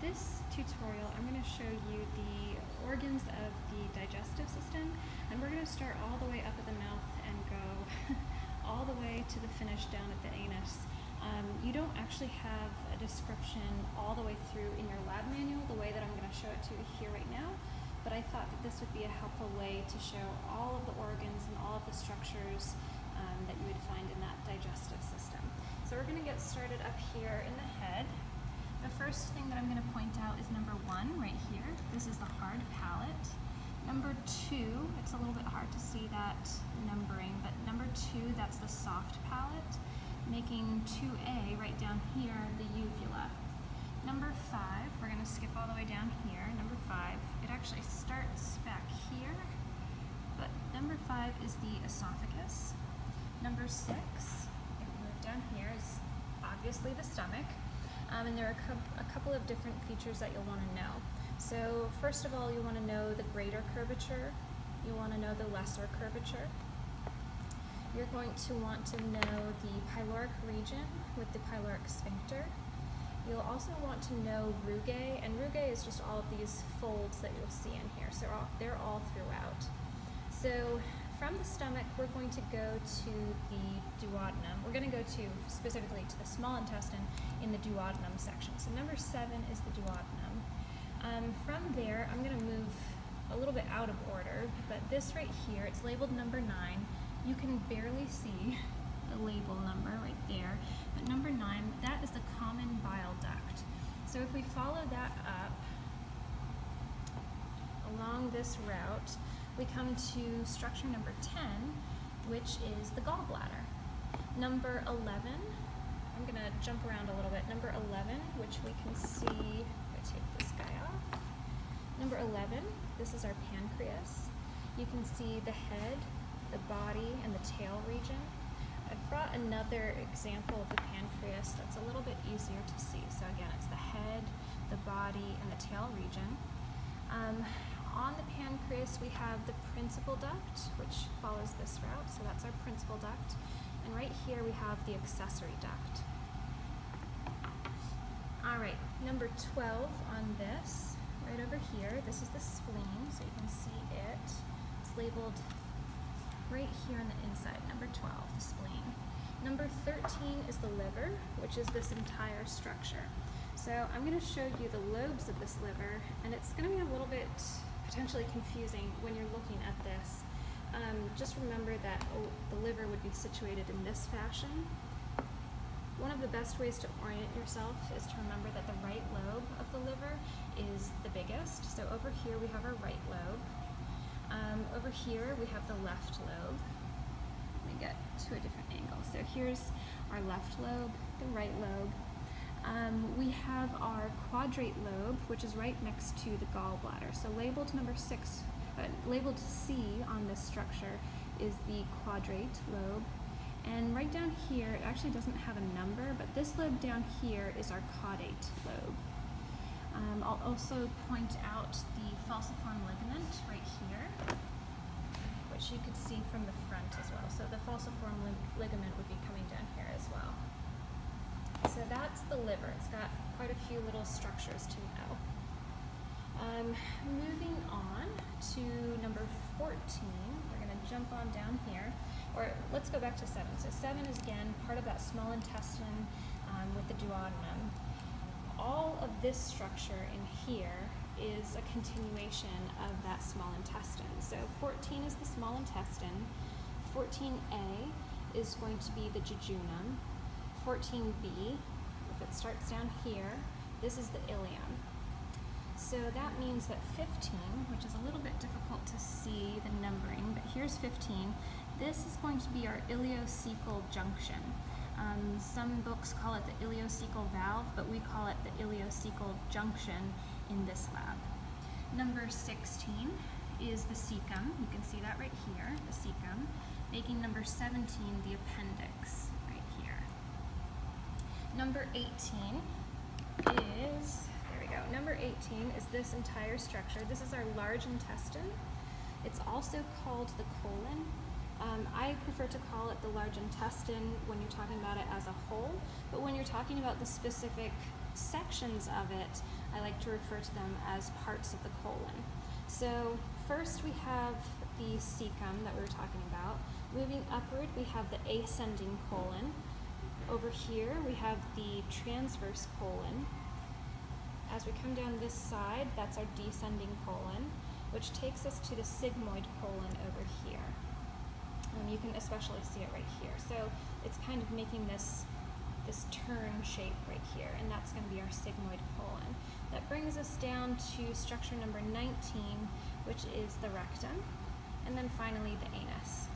this tutorial, I'm going to show you the organs of the digestive system, and we're going to start all the way up at the mouth and go all the way to the finish down at the anus. You don't actually have a description all the way through in your lab manual the way that I'm going to show it to you here right now, but I thought that this would be a helpful way to show all of the organs and all of the structures that you would find in that digestive system. So we're going to get started up here in the head. The first thing that I'm going to point out is number 1 right here. This is the hard palate. Number 2, it's a little bit hard to see that numbering, but number 2, that's the soft palate, making 2A right down here the uvula. Number 5, we're going to skip all the way down here. Number 5, it actually starts back here, but number 5 is the esophagus. Number 6, if we move down here, is obviously the stomach. And there are a couple of different features that you'll want to know. So first of all, you want to know the greater curvature. You want to know the lesser curvature. You're going to want to know the pyloric region with the pyloric sphincter. You'll also want to know rugae, and rugae is just all of these folds that you'll see in here. So they're all throughout. So from the stomach, we're going to go to the duodenum. We're going to go specifically to the small intestine in the duodenum section. So number 7 is the duodenum. From there, I'm going to move a little bit out of order, but this right here, it's labeled number 9. You can barely see the label number right there, but number 9, that is the common bile duct. So if we follow that up along this route, we come to structure number 10, which is the gallbladder. Number 11, I'm going to jump around a little bit. Number 11, which we can see, if I take this guy off. Number 11, this is our pancreas. You can see the head, the body, and the tail region. I've brought another example of the pancreas that's a little bit easier to see. So again, it's the head, the body, and the tail region. On the pancreas, we have the principal duct, which follows this route, so that's our principal duct. And right here we have the accessory duct. All right, number 12 on this, right over here, this is the spleen, so you can see it. It's labeled right here on the inside, number 12, the spleen. Number 13 is the liver, which is this entire structure. So I'm going to show you the lobes of this liver, and it's going to be a little bit potentially confusing when you're looking at this. Just remember that the liver would be situated in this fashion. One of the best ways to orient yourself is to remember that the right lobe of the liver is the biggest. So over here we have our right lobe. Over here we have the left lobe. Let me get to a different angle. So here's our left lobe, the right lobe. We have our quadrate lobe, which is right next to the gallbladder. So labeled number 6, labeled C on this structure is the quadrate lobe. And right down here, it actually doesn't have a number, but this lobe down here is our caudate lobe. I'll also point out the falciform ligament right here, which you could see from the front as well. So the falciform ligament would be coming down here as well. So that's the liver. It's got quite a few little structures to know. Moving on to number 14, we're going to jump on down here, or let's go back to 7. So 7 is again part of that small intestine with the duodenum. All of this structure in here is a continuation of that small intestine. So 14 is the small intestine, 14A is going to be the jejunum, 14B, if it starts down here, this is the ileum. So that means that 15, which is a little bit difficult to see the numbering, but here's 15. This is going to be our ileocecal junction. Some books call it the ileocecal valve, but we call it the ileocecal junction in this lab. Number 16 is the cecum. You can see that right here, the cecum, making number 17 the appendix. Number 18 is, there we go, number 18 is this entire structure. This is our large intestine. It's also called the colon. I prefer to call it the large intestine when you're talking about it as a whole, but when you're talking about the specific sections of it, I like to refer to them as parts of the colon. So first we have the cecum that we were talking about. Moving upward, we have the ascending colon. Over here, we have the transverse colon. As we come down this side, that's our descending colon, which takes us to the sigmoid colon over here. You can especially see it right here. So it's kind of making this turn shape right here, and that's going to be our sigmoid colon. That brings us down to structure number 19, which is the rectum, and then finally the anus.